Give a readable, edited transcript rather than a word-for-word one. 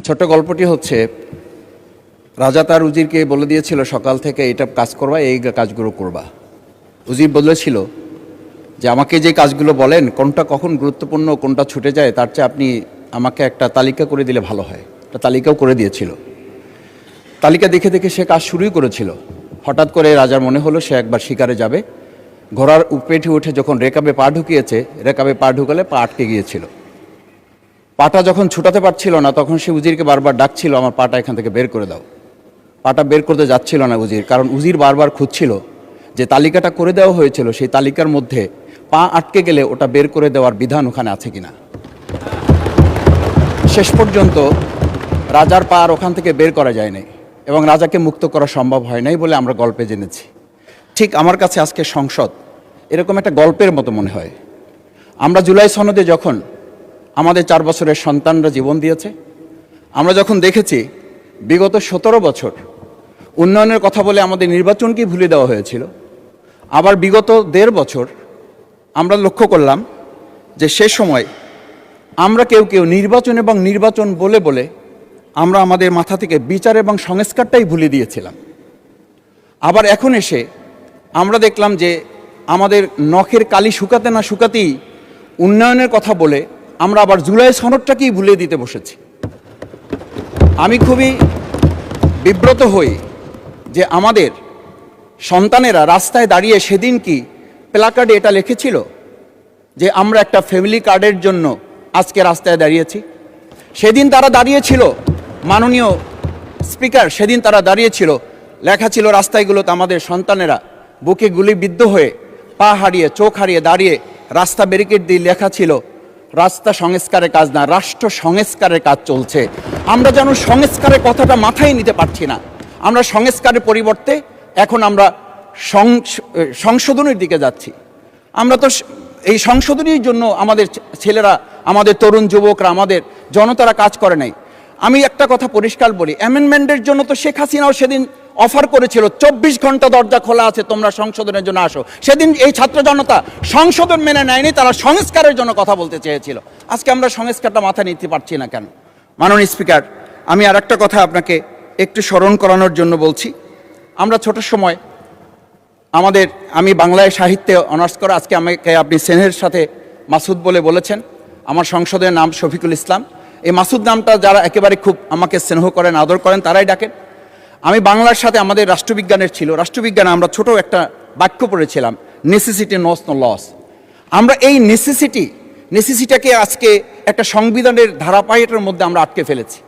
ছোট্ট গল্পটি হচ্ছে, রাজা তার উজিরকে বলে দিয়েছিল সকাল থেকে এটা কাজ করবা, এই কাজগুলো করবা। উজির বলেছিল যে আমাকে যে কাজগুলো বলেন কোনটা কখন গুরুত্বপূর্ণ কোনটা ছুটে যায় তার চেয়ে আপনি আমাকে একটা তালিকা করে দিলে ভালো হয়। একটা তালিকাও করে দিয়েছিল। তালিকা দেখে দেখে সে কাজ শুরুই করেছিল। হঠাৎ করে রাজার মনে হলো সে একবার শিকারে যাবে। ঘোড়ার পেটে উঠে যখন রেকাবে পা ঢুকিয়েছে, রেকাবে পা ঢুকালে পা আটকে গিয়েছিল। পাটা যখন ছুটাতে পারছিল না তখন সে উজিরকে বারবার ডাকছিল, আমার পাটা এখান থেকে বের করে দাও। পাটা বের করতে যাচ্ছিল না উজির, কারণ উজির বারবার খুঁজছিল যে তালিকাটা করে দেওয়া হয়েছিল সেই তালিকার মধ্যে পা আটকে গেলে ওটা বের করে দেওয়ার বিধান ওখানে আছে কিনা। শেষ পর্যন্ত রাজার পা আর ওখান থেকে বের করা যায় নাই এবং রাজাকে মুক্ত করা সম্ভব হয় নাই বলে আমরা গল্পে জেনেছি। ঠিক আমার কাছে আজকে সংসদ এরকম একটা গল্পের মতো মনে হয়। আমরা জুলাই সনদে যখন আমাদের 4 বছরের সন্তানরা জীবন দিয়েছে, আমরা যখন দেখেছি বিগত 17 বছর উন্নয়নের কথা বলে আমাদের নির্বাচনকেই ভুলে দেওয়া হয়েছিল, আবার বিগত 1.5 বছর আমরা লক্ষ্য করলাম যে সে সময় আমরা কেউ কেউ নির্বাচন এবং নির্বাচন বলে বলে আমরা আমাদের মাথা থেকে বিচার এবং সংস্কারটাই ভুলে দিয়েছিলাম। আবার এখন এসে আমরা দেখলাম যে আমাদের নখের কালি শুকাতে না শুকাতেই উন্নয়নের কথা বলে আমরা আবার জুলাই সনদটাকেই ভুলে দিতে বসেছি। আমি খুবই বিব্রত হই যে আমাদের সন্তানেরা রাস্তায় দাঁড়িয়ে সেদিন কি প্ল্যাকার্ডে এটা লিখেছিল যে আমরা একটা ফ্যামিলি কার্ডের জন্য আজকে রাস্তায় দাঁড়িয়েছি। সেদিন তারা দাঁড়িয়েছিল, মাননীয় স্পিকার, সেদিন তারা দাঁড়িয়েছিল, লেখা ছিল রাস্তাগুলোতে আমাদের সন্তানেরা বুকে গুলিবিদ্ধ হয়ে পা হারিয়ে চোখ হারিয়ে দাঁড়িয়ে রাস্তা ব্যারিকেড দিয়ে লেখা ছিল রাস্তা সংস্কারের কাজ না, রাষ্ট্র সংস্কারের কাজ চলছে। আমরা যেন সংস্কারের কথাটা মাথায় নিতে পারছি না। আমরা সংস্কারের পরিবর্তে এখন আমরা সংশোধনের দিকে যাচ্ছি। আমরা তো এই সংশোধনীর জন্য আমাদের ছেলেরা, আমাদের তরুণ যুবকরা, আমাদের জনতারা কাজ করে নাই। আমি একটা কথা পরিষ্কার বলি, অ্যামেন্ডমেন্টের জন্য তো শেখ হাসিনাও সেদিন অফার করেছিল 24 ঘন্টা দরজা খোলা আছে, তোমরা সংশোধনের জন্য আসো। সেদিন এই ছাত্র জনতা সংশোধন মেনে নেয়নি, তারা সংস্কারের জন্য কথা বলতে চেয়েছিল। আজকে আমরা সংস্কারটা মাথায় নিতে পারছি না কেন? মাননীয় স্পিকার, আমি আর একটা কথা আপনাকে একটু স্মরণ করানোর জন্য বলছি। আমরা ছোট সময় আমি বাংলায় সাহিত্যে অনার্স করা, আজকে আমাকে আপনি স্নেহের সাথে মাসুদ বলে বলেছেন। আমার সংসদের নাম শফিকুল ইসলাম। এই মাসুদ নামটা যারা একেবারে খুব আমাকে স্নেহ করেন, আদর করেন, তারাই ডাকেন। আমি বাংলার সাথে আমাদের রাষ্ট্রবিজ্ঞানের ছিল, রাষ্ট্রবিজ্ঞানে আমরা ছোট একটা বাক্য পড়েছিলাম, নেসেসিটি নোস নো লস। আমরা এই নেসেসিটিটাকে আজকে একটা সংবিধানের ধারাবাহিকের মধ্যে আমরা আটকে ফেলেছি।